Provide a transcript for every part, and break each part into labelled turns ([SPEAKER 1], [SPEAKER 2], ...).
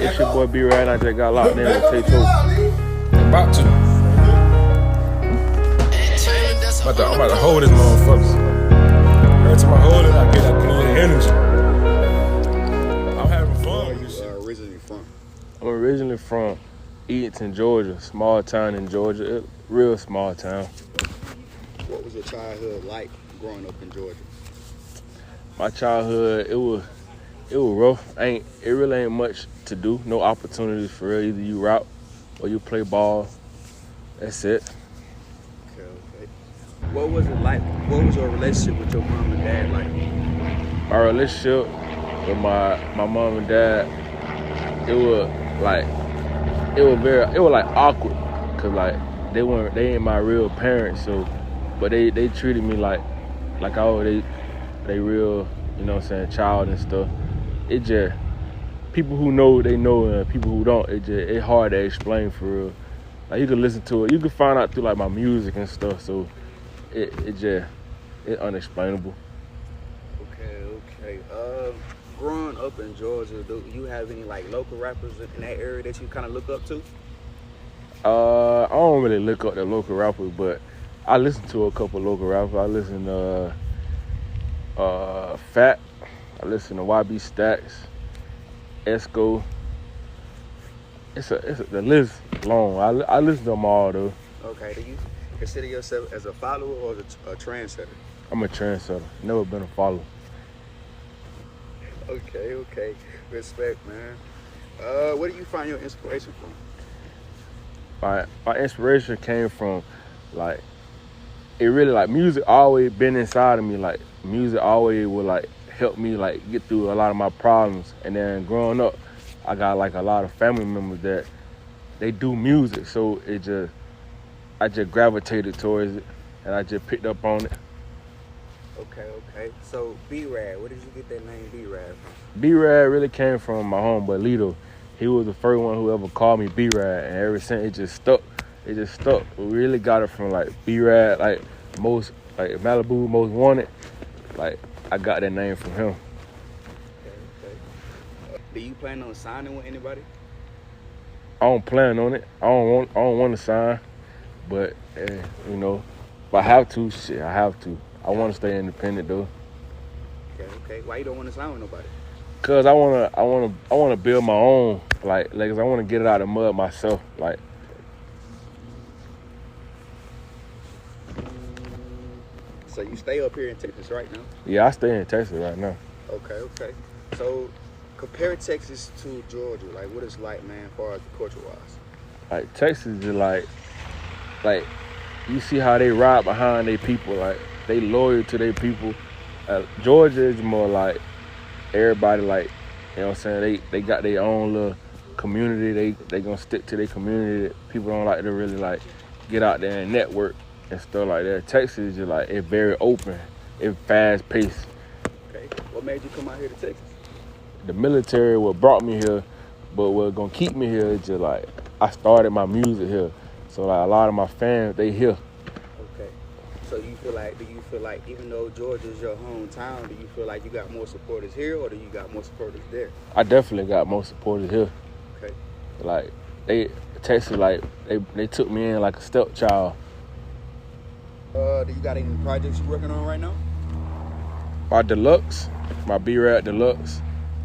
[SPEAKER 1] It's your boy B-RAD, and I just got locked in with Taytoven.
[SPEAKER 2] About to. I'm about to hold this motherfucker. Every time I hold it, I get a little energy. I'm having fun with this shit.
[SPEAKER 3] Originally from?
[SPEAKER 1] I'm originally from Eaton, Georgia, small town in Georgia, real small town.
[SPEAKER 3] What was your childhood like growing up in Georgia?
[SPEAKER 1] My childhood, it was rough. It really ain't much to do. No opportunities for real. Either you rap or you play ball. That's it.
[SPEAKER 3] Okay. What was it like? What was your relationship with your mom and dad like?
[SPEAKER 1] My relationship with my mom and dad, it was like awkward, cause like they ain't my real parents, so but they treated me like they real, you know what I'm saying, child and stuff. It just, people who know, they know, and people who don't, it's hard to explain for real. Like you can listen to it, you can find out through like my music and stuff, so it's unexplainable.
[SPEAKER 3] Okay. Growing up in Georgia, do you have any like local rappers in that area that you kind of look up to?
[SPEAKER 1] I don't really look up the local rappers, but I listen to a couple local rappers. I listen to Fat. I listen to YB Stacks, Esco. The list long. I listen to them all though.
[SPEAKER 3] Okay. Do you consider yourself as a follower or a trendsetter?
[SPEAKER 1] I'm a trendsetter. Never been a follower.
[SPEAKER 3] Okay. Respect, man. Where do you find your inspiration from?
[SPEAKER 1] My inspiration came from, like, it really, like, music always been inside of me. Like, music always would, like, help me, like, get through a lot of my problems. And then growing up, I got, like, a lot of family members that they do music. So I just gravitated towards it, and I just picked up on it.
[SPEAKER 3] Okay. So B-RAD, where did you get that name B-RAD from?
[SPEAKER 1] B-RAD really came from my homeboy Lito. He was the first one who ever called me B-RAD, and ever since it just stuck. We really got it from like B-RAD, like most, like Malibu, most wanted. Like I got that name from him.
[SPEAKER 3] Okay. Do you plan on signing with anybody?
[SPEAKER 1] I don't plan on it. I don't want to sign, but you know, if I have to, shit, I have to. I want to stay independent though.
[SPEAKER 3] Okay. Why you don't want to sign with nobody?
[SPEAKER 1] Cause I wanna build my own, like I wanna get it out of the mud myself, like.
[SPEAKER 3] So you stay up here in Texas right now?
[SPEAKER 1] Yeah, I stay in Texas right now.
[SPEAKER 3] Okay. So compare Texas to Georgia. Like what it's like, man, as far as culture wise.
[SPEAKER 1] Like Texas is like you see how they ride behind their people, like they loyal to their people. Georgia is more like everybody, like, you know what I'm saying, they got their own little community. They gonna stick to their community. People don't like to really like get out there and network and stuff like that. Texas is just like, it's very open, it's fast paced.
[SPEAKER 3] Okay. What made you come out here to Texas?
[SPEAKER 1] The military what brought me here, but what gonna keep me here is just like I started my music here. So like a lot of my fans, they here.
[SPEAKER 3] Okay. So do you feel like even though Georgia is your hometown, do you feel like you got more supporters here or do you got more supporters there?
[SPEAKER 1] I definitely got more supporters here.
[SPEAKER 3] Okay.
[SPEAKER 1] Like Texas, like they took me in like a stepchild.
[SPEAKER 3] Do you got any projects you working on right now?
[SPEAKER 1] My deluxe, my B-RAD deluxe,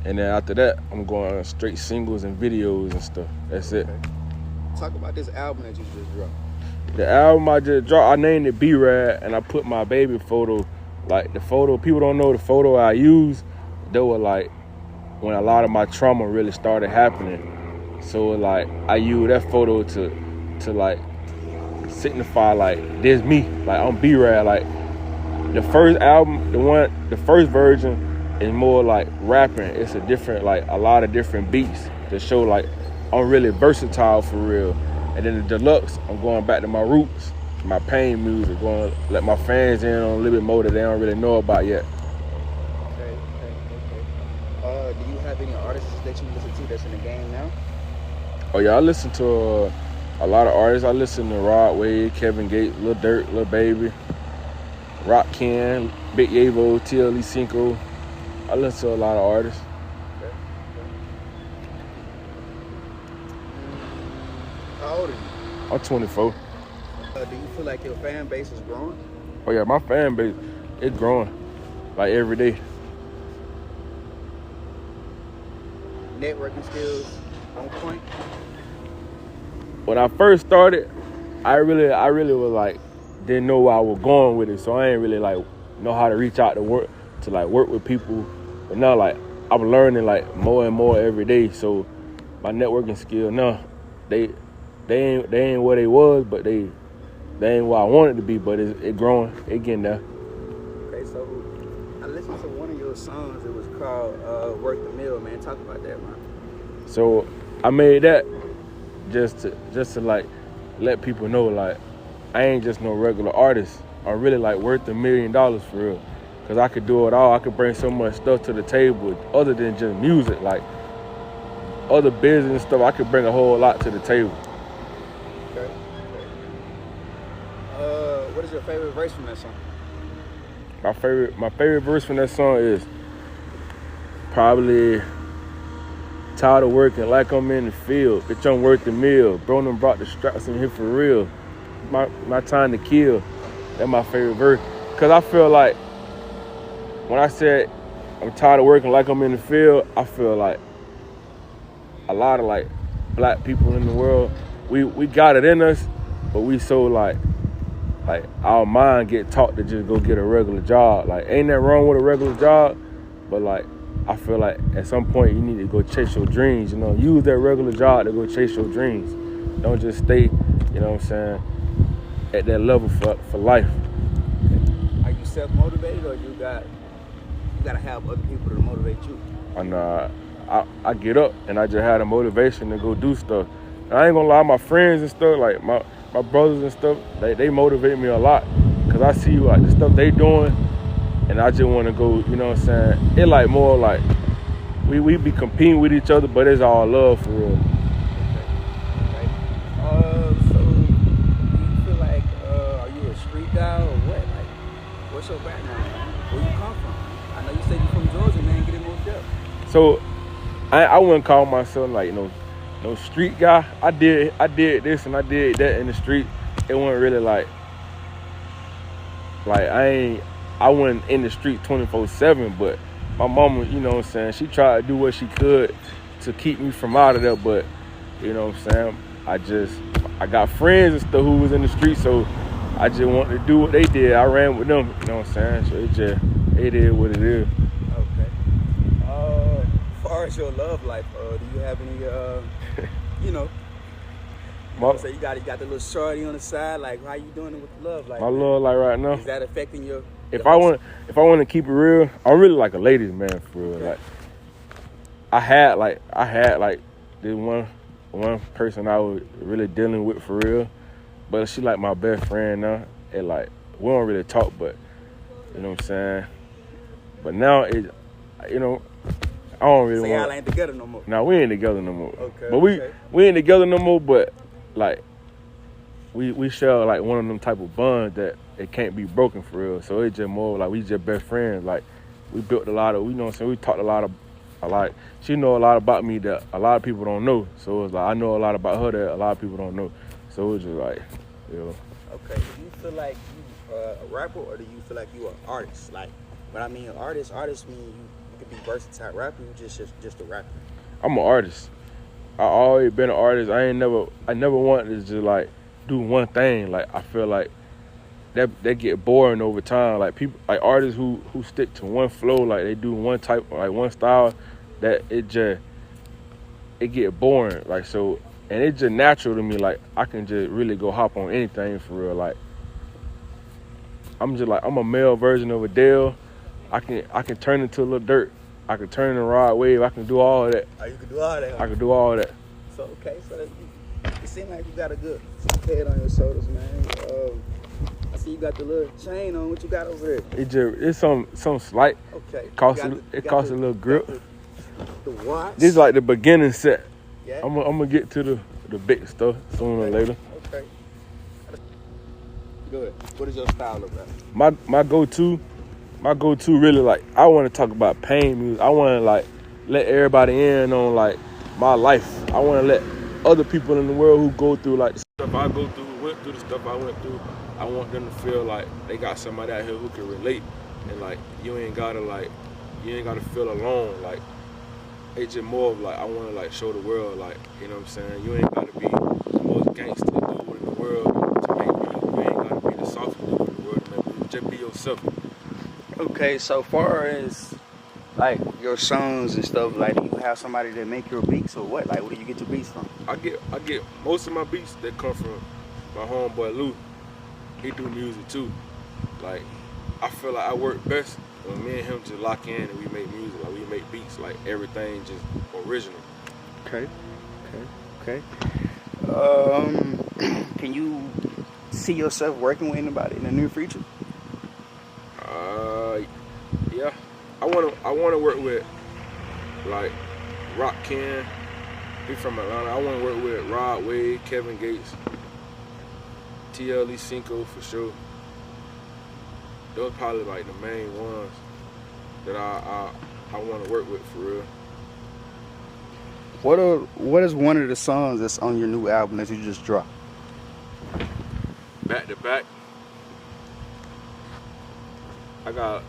[SPEAKER 1] and then after that, I'm going straight singles and videos and stuff. That's it.
[SPEAKER 3] Talk about this album that you just dropped.
[SPEAKER 1] The album I just dropped, I named it B-RAD, and I put my baby photo, like the photo, people don't know the photo I use, they were like, when a lot of my trauma really started happening. So like, I used that photo to like, signify like, this me, like I'm B-RAD. Like the first album, the first version is more like rapping. It's a different, like a lot of different beats to show like, I'm really versatile for real. And then the deluxe, I'm going back to my roots, my pain music, going to let my fans in on a little bit more that they don't really know about yet.
[SPEAKER 3] Okay. Do you have any artists that you listen to that's in the game now?
[SPEAKER 1] Oh yeah, I listen to a lot of artists. I listen to Rod Wave, Kevin Gates, Lil Durk, Lil Baby, Rock Ken, Big Yavo, TLE Cinco. I listen to a lot of artists.
[SPEAKER 3] How old are you?
[SPEAKER 1] I'm 24.
[SPEAKER 3] Do you feel like your fan base is growing?
[SPEAKER 1] Oh yeah, my fan base is growing like every day.
[SPEAKER 3] Networking skills on point?
[SPEAKER 1] When I first started, I really was like didn't know where I was going with it, so I ain't really like know how to reach out to work with people. But now like I'm learning like more and more every day. So my networking skill now, they ain't what they was, but they ain't what I wanted to be. But it growing, it getting there.
[SPEAKER 3] Okay, so I listened to one of your songs. It was called "Worth the Mill." Man, talk about that, man.
[SPEAKER 1] So I made that just to like let people know like I ain't just no regular artist. I'm really like worth $1 million for real. Cause I could do it all. I could bring so much stuff to the table other than just music, like other business stuff. I could bring a whole lot to the table.
[SPEAKER 3] Okay. What is your favorite verse from that song?
[SPEAKER 1] My favorite verse from that song is probably tired of working like I'm in the field. Bitch, I'm worth the meal. Bro, done brought the straps in here for real. My time to kill. That's my favorite verse. Cause I feel like when I said I'm tired of working like I'm in the field, I feel like a lot of like black people in the world, we got it in us, but we so like our mind get taught to just go get a regular job. Like ain't that wrong with a regular job, but like I feel like at some point you need to go chase your dreams, you know, use that regular job to go chase your dreams. Don't just stay, you know what I'm saying, at that level for life.
[SPEAKER 3] Are you self-motivated or you gotta have other people to motivate you?
[SPEAKER 1] And I get up and I just have the motivation to go do stuff. And I ain't gonna lie, my friends and stuff, like my brothers and stuff, they motivate me a lot. Cause I see like the stuff they doing and I just wanna go, you know what I'm saying? It like more like we be competing with each other, but it's all love for real.
[SPEAKER 3] Okay. So do you feel like are you a street guy or what? Like what's your background, man? Where you come from? I know you said you're from Georgia, man. Get in more depth.
[SPEAKER 1] So I wouldn't call myself like no street guy. I did this and I did that in the street. It wasn't really like I wasn't in the street 24/7, but my mama, you know what I'm saying, she tried to do what she could to keep me from out of there, but you know what I'm saying, I got friends and stuff who was in the street, so I just wanted to do what they did. I ran with them, you know what I'm saying, so it is what it is.
[SPEAKER 3] Okay. As far as your love life, do you have any you know, say you got the little shorty on the side, like how you doing it with the love life?
[SPEAKER 1] My love life right now,
[SPEAKER 3] is that affecting your
[SPEAKER 1] if I want to keep it real, I'm really like a ladies man for real. Okay. Like I had like this one person I was really dealing with for real, but she like my best friend now. And like we don't really talk, but you know what I'm saying. But now it, you know, I don't really want.
[SPEAKER 3] Y'all ain't together no more.
[SPEAKER 1] Nah, we ain't together no more.
[SPEAKER 3] Okay.
[SPEAKER 1] But we ain't together no more. But like we share like one of them type of bonds that it can't be broken for real. So it's just more like we just best friends. Like we built a lot of, you know what I'm saying, we talked a lot. She know a lot about me that a lot of people don't know. So it's like I know a lot about her that a lot of people don't know. So it's just like, you know.
[SPEAKER 3] Okay. Do you feel like you a rapper or do you feel like you an artist? Like, when I mean artist mean you could be versatile rapper. You just a rapper. I'm
[SPEAKER 1] an artist. I always been an artist. I never wanted to just like do one thing. Like I feel like that get boring over time. Like people, like artists who stick to one flow, like they do one type, like one style, that it get boring. Like so, and it's just natural to me. Like I can just really go hop on anything for real. Like I'm a male version of Adele. I can turn into a little dirt. I can turn in a rod wave. I can do all of that.
[SPEAKER 3] Oh, you can do all that.
[SPEAKER 1] I can do all of that.
[SPEAKER 3] So okay, so it seems like you got a good head on your shoulders, man. I see you got the little chain on. What you got over there?
[SPEAKER 1] It's some slight.
[SPEAKER 3] Okay.
[SPEAKER 1] It costs a little grip.
[SPEAKER 3] The watch.
[SPEAKER 1] This is like the beginning set.
[SPEAKER 3] Yeah.
[SPEAKER 1] I'm gonna get to the big stuff sooner or later.
[SPEAKER 3] Okay. Good. What is your style of rap?
[SPEAKER 1] My go-to really, like, I want to talk about pain music. I want to like let everybody in on like my life. I want to let other people in the world who go through like the stuff I go through, who went through the stuff I went through. I want them to feel like they got somebody out here who can relate, and like you ain't gotta feel alone. Like it's just more of like I want to like show the world, like, you know what I'm saying. You ain't gotta be the most gangster dude in the world to make music. You ain't gotta be the softest dude in the world to make music. Just be yourself.
[SPEAKER 3] Okay, so far as like your songs and stuff, like do you have somebody that make your beats or what? Like where do you get your beats from?
[SPEAKER 1] I get most of my beats that come from my homeboy Lou. He do music too. Like I feel like I work best when me and him just lock in and we make music. Like we make beats, like everything just original.
[SPEAKER 3] Okay. Can you see yourself working with anybody in the near future?
[SPEAKER 1] Yeah. I wanna work with like Rock Ken. He from Atlanta. I wanna work with Rod Wade, Kevin Gates, TLE Cinco for sure. Those probably like the main ones that I want to work with for real.
[SPEAKER 3] What is one of the songs that's on your new album that you just dropped?
[SPEAKER 1] Back to Back. I got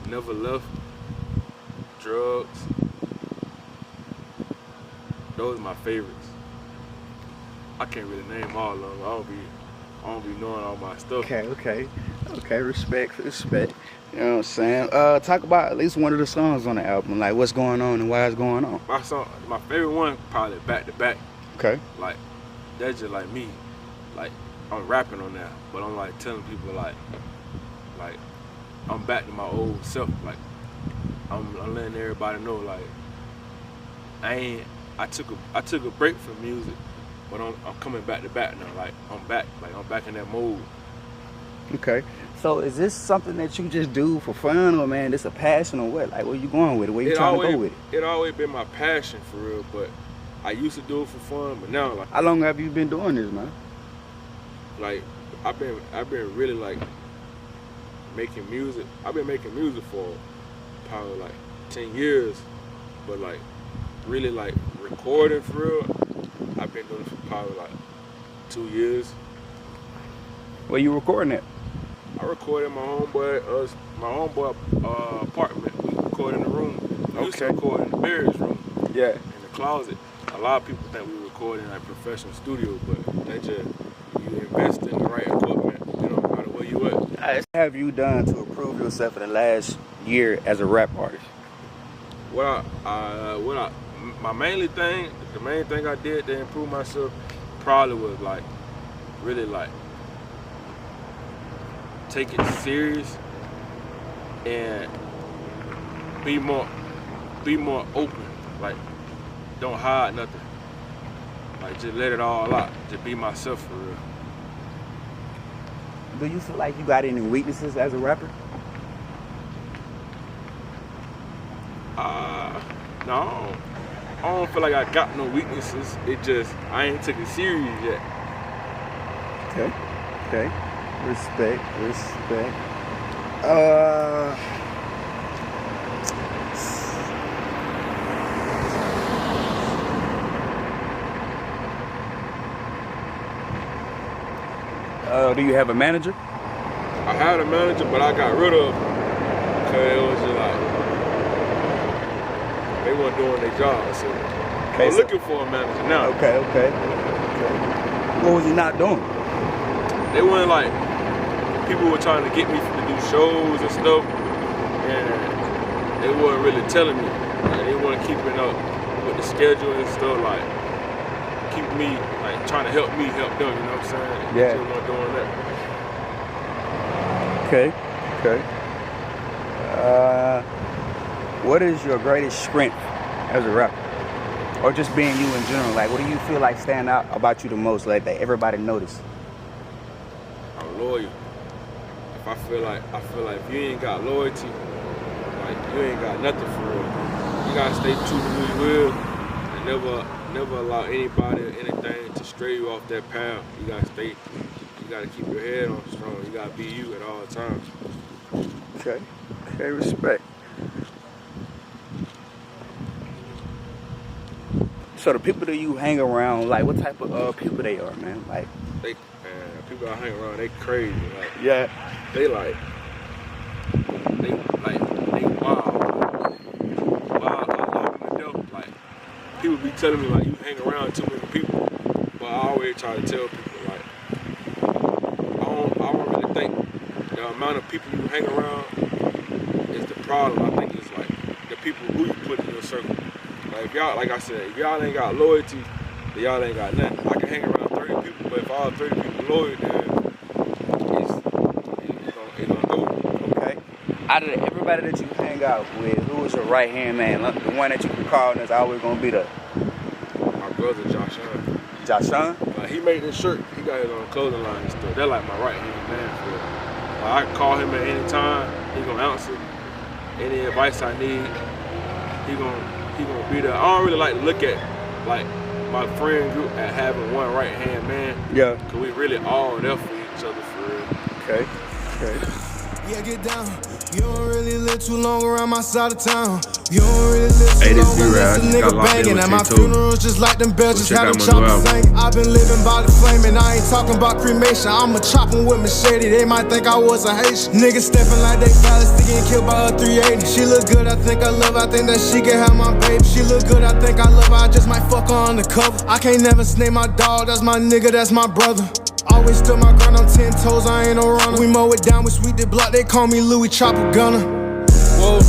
[SPEAKER 1] Never Left, Drugs. Those are my favorites. I can't really name all of them. I don't be knowing all my stuff.
[SPEAKER 3] Okay, respect. You know what I'm saying? Talk about at least one of the songs on the album, like what's going on and why it's going on.
[SPEAKER 1] My favorite one, probably Back to Back.
[SPEAKER 3] Okay.
[SPEAKER 1] Like, that's just like me. Like, I'm rapping on that, but I'm like telling people like I'm back to my old self. Like, I'm letting everybody know like I took a break from music, but I'm coming back to back now. Like I'm back in that mode.
[SPEAKER 3] Okay. So is this something that you just do for fun, or man, this a passion, or what? Like where you going with it? Where you trying to go with it?
[SPEAKER 1] It always been my passion for real, but I used to do it for fun, but now like.
[SPEAKER 3] How long have you been doing this, man?
[SPEAKER 1] Like I've been really like making music. I've been making music for probably like 10 years, but like really like recording for real, I've been doing it for probably like 2 years.
[SPEAKER 3] Where you recording at?
[SPEAKER 1] I recorded in my homeboy apartment. We recorded in the room. We used to record in the Barry's room.
[SPEAKER 3] Yeah.
[SPEAKER 1] In the closet. A lot of people think we record in like professional studio, but they just you invest in the right equipment, you know, no matter where you at.
[SPEAKER 3] What have you done to improve yourself in the last year as a rap artist?
[SPEAKER 1] The main thing I did to improve myself probably was like really like take it serious and be more open. Like don't hide nothing. Like just let it all out. Just be myself for real.
[SPEAKER 3] Do you feel like you got any weaknesses as a rapper?
[SPEAKER 1] No. I don't feel like I got no weaknesses. It just I ain't took it serious yet.
[SPEAKER 3] Okay. Respect. Do you have a manager?
[SPEAKER 1] I had a manager, but I got rid of him because it was just like they weren't doing their job. So I'm looking for a manager now.
[SPEAKER 3] Okay. What was he not doing?
[SPEAKER 1] They weren't like people were trying to get me to do shows and stuff, and they weren't really telling me. Like, they weren't keeping up with the schedule and stuff. Like keep me like trying to help me help them. You know what I'm saying?
[SPEAKER 3] Yeah.
[SPEAKER 1] They weren't doing that.
[SPEAKER 3] Okay. What is your greatest strength as a rapper? Or just being you in general? Like, what do you feel like stand out about you the most, like that everybody notice?
[SPEAKER 1] I'm loyal. I feel like if you ain't got loyalty, like you ain't got nothing for real. You gotta stay true to who you is and never allow anybody or anything to stray you off that path. You gotta keep your head on strong. You gotta be you at all times.
[SPEAKER 3] Okay, respect. So the people that you hang around, like, what type of people they are, man? Like,
[SPEAKER 1] People I hang around, they crazy. Like,
[SPEAKER 3] yeah,
[SPEAKER 1] they wild. Wild, I love them to death. Like, people be telling me, like, you hang around too many people. But I always try to tell people, like, I don't really think the amount of people you hang around is the problem. I think it's like the people who you put in your circle. Like, if y'all, like I said, if y'all ain't got loyalty, then y'all ain't got nothing. I can hang around 30 people, but if all 30 people loyal, then it's gonna go.
[SPEAKER 3] okay. Out of everybody that you hang out with, who is your right-hand man? The one that you can call and is always gonna be the...
[SPEAKER 1] My brother, Joshon.
[SPEAKER 3] Joshon?
[SPEAKER 1] Like, he made this shirt. He got his own clothing line and stuff. They're like my right-hand man for it. Like, I can call him at any time. He gonna answer. Any advice I need, he gonna be there. I don't really like to look at, like, my friend group at having one right-hand man.
[SPEAKER 3] Yeah.
[SPEAKER 1] Cause we really all there for each other for real.
[SPEAKER 3] Okay.
[SPEAKER 4] Yeah, get down. You don't really live too long around my side of town. You don't really live too long unless a nigga banging. At my funerals, just like them Belgians, had them choppers singing. I've been living by the flame and I ain't talking about cremation. I'ma chop 'em with machete, they might think I was a Haitian. Niggas stepping like they Palestine getting killed by a 380. She look good, I think I love her, I think that she can have my baby. She look good, I think I love her, I just might fuck her on the cover. I can't never snake my dog, that's my nigga, that's my brother. Always stood my ground on 10 toes, I ain't no runner. We mow it down, we sweep the block, they call me Louis Chopper Gunner.
[SPEAKER 2] Whoa,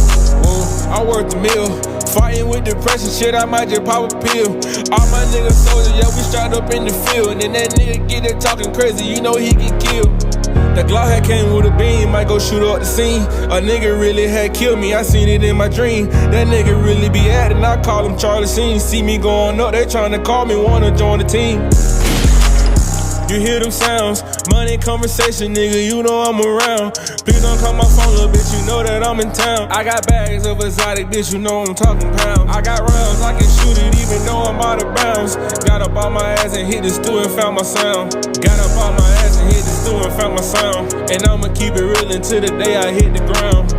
[SPEAKER 2] I worked the mill. Fighting with depression, shit, I might just pop a pill. All my niggas soldiers, yeah, we strapped up in the field. And then that nigga get there talking crazy, you know he get killed. That Glock had came with a beam, might go shoot up the scene. A nigga really had killed me, I seen it in my dream. That nigga really be acting, I call him Charlie Sheen. See me going up, they tryna call me, wanna join the team. You hear them sounds, money conversation, nigga, you know I'm around. Please don't call my phone, little bitch, you know that I'm in town. I got bags of exotic, bitch, you know I'm talking pounds. I got rounds, I can shoot it even though I'm out of bounds. Got up on my ass and hit the stew and found my sound. Got up on my ass and hit the stew and found my sound. And I'ma keep it real until the day I hit the ground.